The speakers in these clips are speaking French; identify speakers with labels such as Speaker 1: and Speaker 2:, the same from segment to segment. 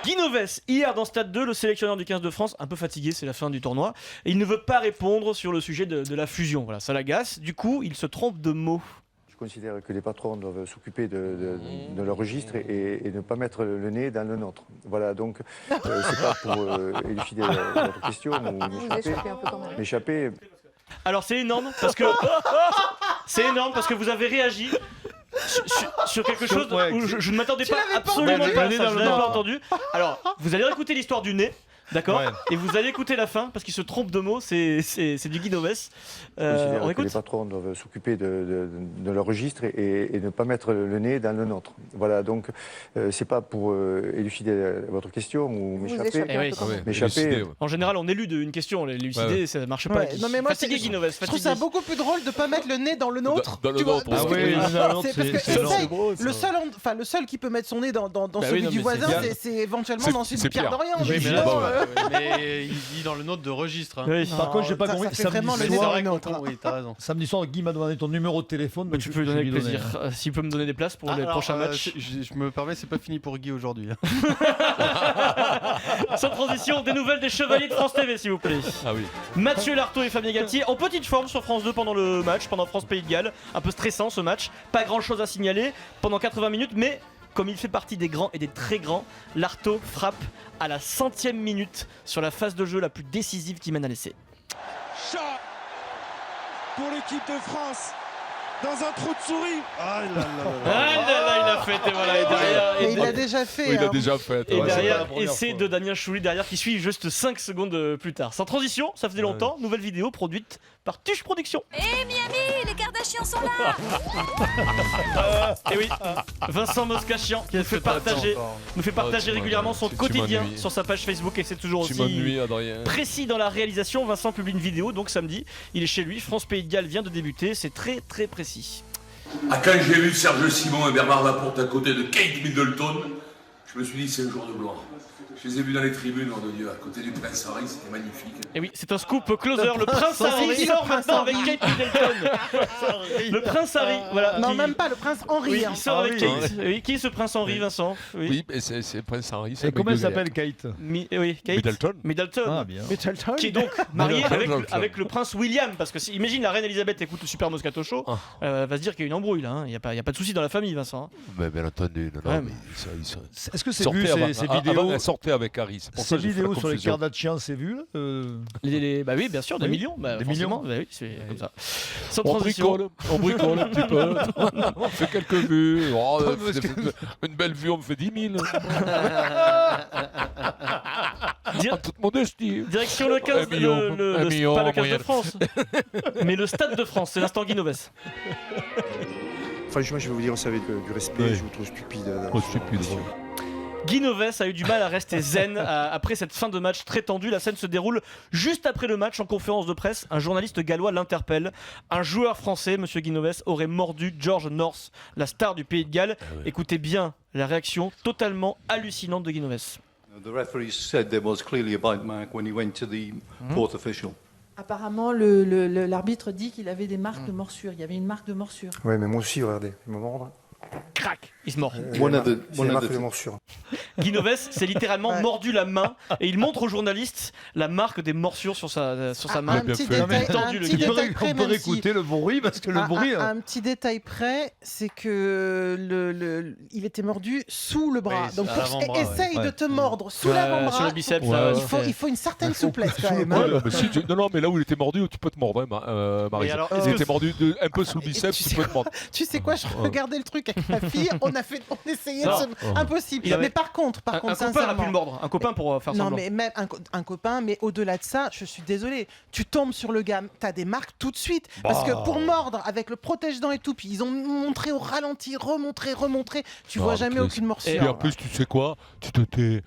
Speaker 1: Guy Novès, hier dans Stade 2, le sélectionneur du 15 de France, un peu fatigué, c'est la fin du tournoi, et il ne veut pas répondre sur le sujet de la fusion. Voilà, ça l'agace. Du coup, il se trompe de mots.
Speaker 2: Je considère que les patrons doivent s'occuper de leur registre et ne pas mettre le nez dans le nôtre. Voilà, donc c'est pas pour élucider votre question ou m'échapper.
Speaker 1: Alors c'est énorme parce que vous avez réagi sur quelque chose où je ne m'attendais pas absolument pas à ça, je n'avais pas entendu. Alors, vous allez réécouter l'histoire du nez. D'accord. Et vous allez écouter la fin parce qu'il se trompe de mots, c'est du Guy Novès. On écoute.
Speaker 2: Les patrons doivent s'occuper de leur registre et ne pas mettre le nez dans le nôtre. Voilà, donc c'est pas pour élucider votre question ou m'échapper.
Speaker 1: En général, on élude une question, l'élucider, ça marche pas.
Speaker 3: Non mais moi,
Speaker 1: fatigué, Guy Novès.
Speaker 3: Je trouve ça beaucoup plus drôle de pas mettre le nez dans le nôtre.
Speaker 4: Dans le nôtre.
Speaker 3: Le seul qui peut mettre son nez dans celui du voisin, c'est éventuellement dans celui de Pierre Dorian.
Speaker 5: Mais il dit dans le nôtre de registre. Hein.
Speaker 6: Oui. Par contre, j'ai pas compris.
Speaker 5: Samedi soir, oui, t'as raison.
Speaker 6: Samedi soir, Guy m'a demandé ton numéro de téléphone.
Speaker 1: Tu peux donner avec plaisir. S'il peut me donner des places pour les prochains matchs.
Speaker 5: Je me permets, c'est pas fini pour Guy aujourd'hui.
Speaker 1: Sans transition, des nouvelles des Chevaliers de France TV, s'il vous plaît.
Speaker 4: Ah oui.
Speaker 1: Mathieu Lartaud et Fabien Galtier en petite forme sur France 2 pendant le match, pendant France-Pays de Galles. Un peu stressant ce match. Pas grand chose à signaler pendant 80 minutes, mais comme il fait partie des grands et des très grands, Lartaud frappe à la 100e minute sur la phase de jeu la plus décisive qui mène à l'essai.
Speaker 7: Chat pour l'équipe de France dans un trou de souris. Ah là,
Speaker 1: il a fait et voilà. Et derrière,
Speaker 3: il l'a déjà fait.
Speaker 4: Oui, il a déjà fait.
Speaker 1: Et derrière, essai de Damien Chouli derrière qui suit juste 5 secondes plus tard. Sans transition, ça faisait longtemps. Nouvelle vidéo produite par Tuche Productions.
Speaker 8: Miami, les Kardashians sont là.
Speaker 1: Et oui, Vincent Moscachian qui nous fait partager régulièrement son quotidien sur sa page Facebook et c'est toujours aussi précis dans la réalisation. Vincent publie une vidéo donc samedi, il est chez lui, France-Pays de Galles vient de débuter, c'est très très précis.
Speaker 9: Quand j'ai vu Serge Simon et Bernard Laporte à côté de Kate Middleton, je me suis dit c'est un jour de gloire. Je les ai vus dans les tribunes, nom de Dieu, à côté du Prince Harry, c'était magnifique.
Speaker 1: Et oui, c'est un scoop closer, le Prince Harry sort maintenant avec Kate Middleton. Le Prince Harry, voilà.
Speaker 3: Non, même pas, le Prince Henry.
Speaker 1: Oui, il sort avec Kate. Oui, qui est ce Prince Henry, Vincent?
Speaker 4: Oui, mais c'est Prince Harry.
Speaker 6: Et comment elle s'appelle, Kate?
Speaker 1: Oui, Kate Middleton.
Speaker 6: Ah, bien.
Speaker 1: Qui est donc mariée avec le Prince William, parce que imagine la reine Elisabeth écoute le Super Moscato Show, va se dire qu'il y a une embrouille là, il n'y a pas de souci dans la famille, Vincent.
Speaker 4: Mais bien entendu,
Speaker 6: est-ce que c'est vu ces vidéos?
Speaker 4: Elle sortait avec Harry.
Speaker 6: Ces vidéos sur les Kardashians, c'est vu
Speaker 1: Bah oui, bien sûr, des millions. Des millions. Bah oui, c'est comme ça. Sans transition.
Speaker 4: On bricole un petit peu. On fait quelques vues. Une belle vue, on me fait 10 000. En toute modestie.
Speaker 1: Direction le 15, pas le 15 de France, mais le Stade de France. C'est l'instant Guy Novès.
Speaker 2: Franchement, je vais vous dire, ça avec du respect, je vous trouve stupide.
Speaker 1: Guy Novès a eu du mal à rester zen après cette fin de match très tendue. La scène se déroule juste après le match en conférence de presse. Un journaliste gallois l'interpelle. Un joueur français, monsieur Guy Novès, aurait mordu George North, la star du Pays de Galles. Écoutez bien la réaction totalement hallucinante de Guy Novès.
Speaker 10: The referee said there was clearly a bite mark when he went to the fourth official.
Speaker 11: Apparemment, l'arbitre dit qu'il avait des marques de morsure. Il y avait une marque de morsure.
Speaker 2: Oui, mais moi aussi, regardez, il me mord.
Speaker 1: Crac, il se mord.
Speaker 2: Marque de morsure.
Speaker 1: Guy Novès s'est littéralement mordu la main et il montre aux journalistes la marque des morsures sur sa main.
Speaker 3: Un petit détail près,
Speaker 6: on peut réécouter le bruit parce que le bruit.
Speaker 3: Un petit détail près, c'est que il était mordu sous le bras. Donc essaye de te mordre sous l'avant-bras.
Speaker 1: Sur le biceps.
Speaker 3: Il faut une certaine souplesse quand même.
Speaker 4: Non, mais là où il était mordu, tu peux te mordre, Marie. Il était mordu un peu sous le biceps, tu peux te mordre.
Speaker 3: Tu sais quoi, je regardais le truc avec ma fille, on essayait impossible. Mais par contre,
Speaker 1: un copain a pu le mordre, un copain pour faire semblant.
Speaker 3: Non, mais même un copain, mais au-delà de ça, je suis désolé, tu tombes sur le gars, t'as des marques tout de suite. Parce que pour mordre, avec le protège-dents et tout, puis ils ont montré au ralenti, remontré, tu vois jamais aucune morsure.
Speaker 4: Et en plus, tu sais quoi, tu te tais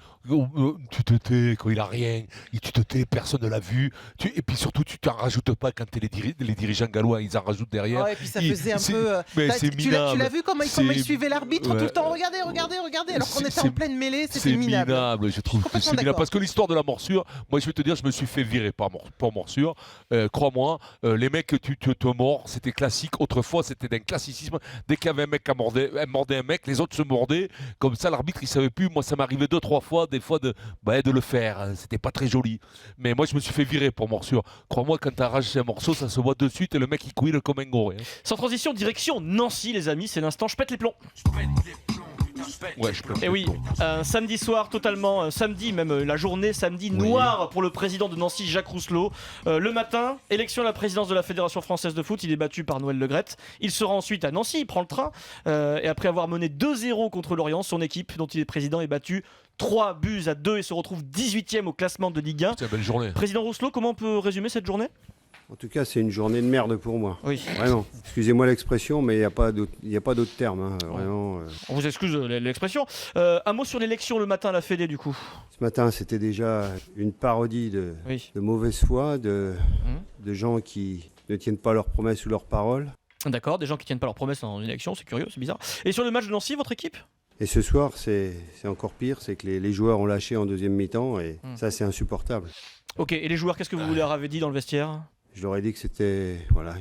Speaker 4: quand il a rien, tu te tais, personne ne l'a vu. Et puis surtout, tu t'en rajoutes pas quand t'es les dirigeants gallois, ils en rajoutent derrière.
Speaker 3: Ouais, et puis ça faisait un peu.
Speaker 4: C'est minable.
Speaker 3: Tu l'as vu comment il suivait l'arbitre? l'arbitre tout le temps. Regardez, alors qu'on était en pleine mêlée, c'était minable.
Speaker 4: C'est minable, je trouve que c'est minable. Parce que l'histoire de la morsure, moi je vais te dire, je me suis fait virer pour morsure. Crois-moi, les mecs, tu te mords, c'était classique. Autrefois, c'était d'un classicisme. Dès qu'il y avait un mec qui mordait un mec, les autres se mordaient. Comme ça, l'arbitre, il savait plus. Moi, ça m'arrivait 2-3 fois, des fois, de le faire. C'était pas très joli. Mais moi, je me suis fait virer pour morsure. Crois-moi, quand t'arraches un morceau, ça se voit de suite et le mec, il couille comme un goré.
Speaker 1: Sans transition, direction Nancy, les amis. C'est l'instant, je pète les plombs.
Speaker 4: Ouais, je peux.
Speaker 1: Et oui, un samedi soir totalement, samedi même, la journée samedi noire pour le président de Nancy, Jacques Rousselot. Le matin, élection à la présidence de la Fédération Française de Foot, il est battu par Noël Le Graët. Il se rend ensuite à Nancy, il prend le train, et après avoir mené 2-0 contre Lorient, son équipe dont il est président est battue 3-2 et se retrouve 18e au classement de Ligue 1.
Speaker 4: C'est une belle journée.
Speaker 1: Président Rousselot, comment on peut résumer cette journée ?
Speaker 12: En tout cas, c'est une journée de merde pour moi.
Speaker 1: Oui.
Speaker 12: Vraiment. Excusez-moi l'expression, mais il n'y a pas d'autre terme. Hein. Vraiment.
Speaker 1: On vous excuse l'expression. Un mot sur l'élection le matin à la Fédé, du coup.
Speaker 12: Ce matin, c'était déjà une parodie de mauvaise foi, de gens qui ne tiennent pas leurs promesses ou leurs paroles.
Speaker 1: D'accord, des gens qui ne tiennent pas leurs promesses dans une élection, c'est curieux, c'est bizarre. Et sur le match de Nancy, votre équipe ?
Speaker 12: Et ce soir, c'est encore pire, c'est que les joueurs ont lâché en deuxième mi-temps, et ça, c'est insupportable.
Speaker 1: Ok, et les joueurs, qu'est-ce que vous leur avez dit dans le vestiaire ?
Speaker 12: Je leur ai dit que c'était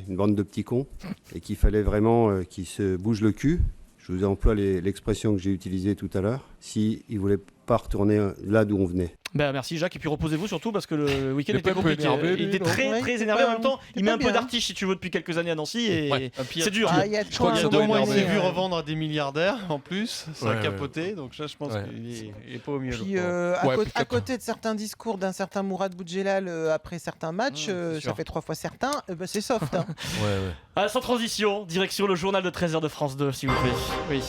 Speaker 12: une bande de petits cons et qu'il fallait vraiment qu'ils se bougent le cul. Je vous emploie l'expression que j'ai utilisée tout à l'heure. S'ils ne voulaient pas retourner là d'où on venait.
Speaker 1: Ben merci Jacques, et puis reposez-vous surtout parce que le week-end était compliqué.
Speaker 4: Énervé,
Speaker 1: il était très énervé en même temps. Il met un peu d'artiche si tu veux depuis quelques années à Nancy et c'est dur.
Speaker 5: Je crois qu'il y a 2 mois, il s'est vu revendre à des milliardaires en plus. Ça a capoté, donc là je pense qu'il est pas au mieux.
Speaker 3: Puis à côté de certains discours d'un certain Mourad Boudjelal après certains matchs, ça fait 3 fois certains, c'est soft. Hein.
Speaker 1: Sans transition, direction le journal de 13h de France 2 s'il vous plaît. Oui.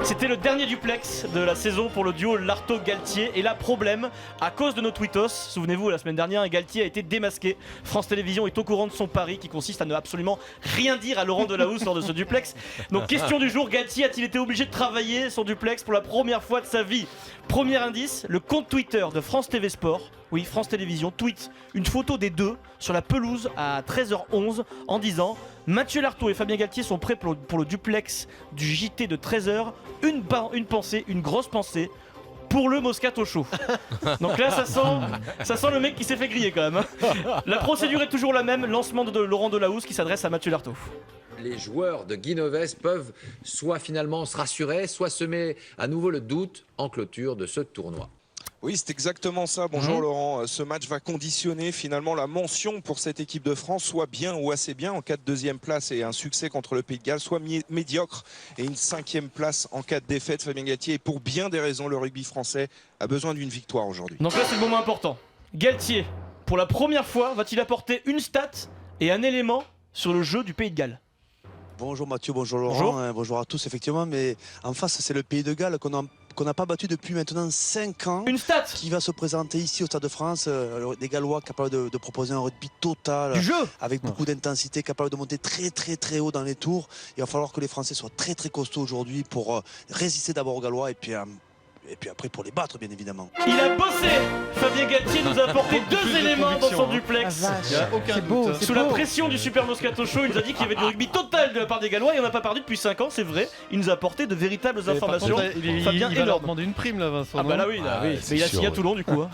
Speaker 1: C'était le dernier duplex de la saison pour le duo Lartaud-Galtier. Et là, problème, à cause de nos tweetos, souvenez-vous, la semaine dernière, Galtier a été démasqué. France Télévisions est au courant de son pari qui consiste à ne absolument rien dire à Laurent Delahousse lors de ce duplex. Donc, question du jour, Galtier a-t-il été obligé de travailler son duplex pour la première fois de sa vie ? Premier indice, le compte Twitter de France TV Sport, oui, France Télévisions, tweet une photo des deux sur la pelouse à 13h11 en disant « Mathieu Lartaud et Fabien Galtier sont prêts pour le duplex du JT de 13h. Une pensée, une grosse pensée pour le Moscato Show. » Donc là, ça sent le mec qui s'est fait griller quand même. La procédure est toujours la même, lancement de Laurent Delahousse qui s'adresse à Mathieu Lartaud.
Speaker 13: Les joueurs de Guinoves peuvent soit finalement se rassurer, soit semer à nouveau le doute en clôture de ce tournoi.
Speaker 14: Oui, c'est exactement ça. Bonjour Laurent. Ce match va conditionner finalement la mention pour cette équipe de France, soit bien ou assez bien en cas de deuxième place et un succès contre le Pays de Galles, soit médiocre et une 5e place en cas de défaite. Fabien Galtier, et pour bien des raisons, le rugby français a besoin d'une victoire aujourd'hui.
Speaker 1: Donc là, c'est le moment important. Galtier, pour la première fois, va-t-il apporter une stat et un élément sur le jeu du Pays de Galles ?
Speaker 15: Bonjour Mathieu, bonjour Laurent, bonjour à tous effectivement, mais en face c'est le Pays de Galles qu'on n'a pas battu depuis maintenant 5 ans.
Speaker 1: Une stat
Speaker 15: qui va se présenter ici au Stade de France, des Gallois capables de proposer un rugby total,
Speaker 1: du jeu,
Speaker 15: avec beaucoup d'intensité, capables de monter très haut dans les tours. Il va falloir que les Français soient très costauds aujourd'hui pour résister d'abord aux Gallois et puis après pour les battre bien évidemment.
Speaker 1: Il a bossé. Fabien Galtier nous a apporté 2 éléments dans son duplex.
Speaker 5: Il n'y a aucun doute.
Speaker 1: Sous la pression du Super Moscato Show, il nous a dit qu'il y avait du rugby total de la part des Gallois et on n'a pas perdu depuis 5 ans, c'est vrai. Il nous a apporté de véritables informations.
Speaker 5: Fabien, il va leur demander une prime là, Vincent.
Speaker 1: Ah bah là oui, mais il a signé à Toulon du coup.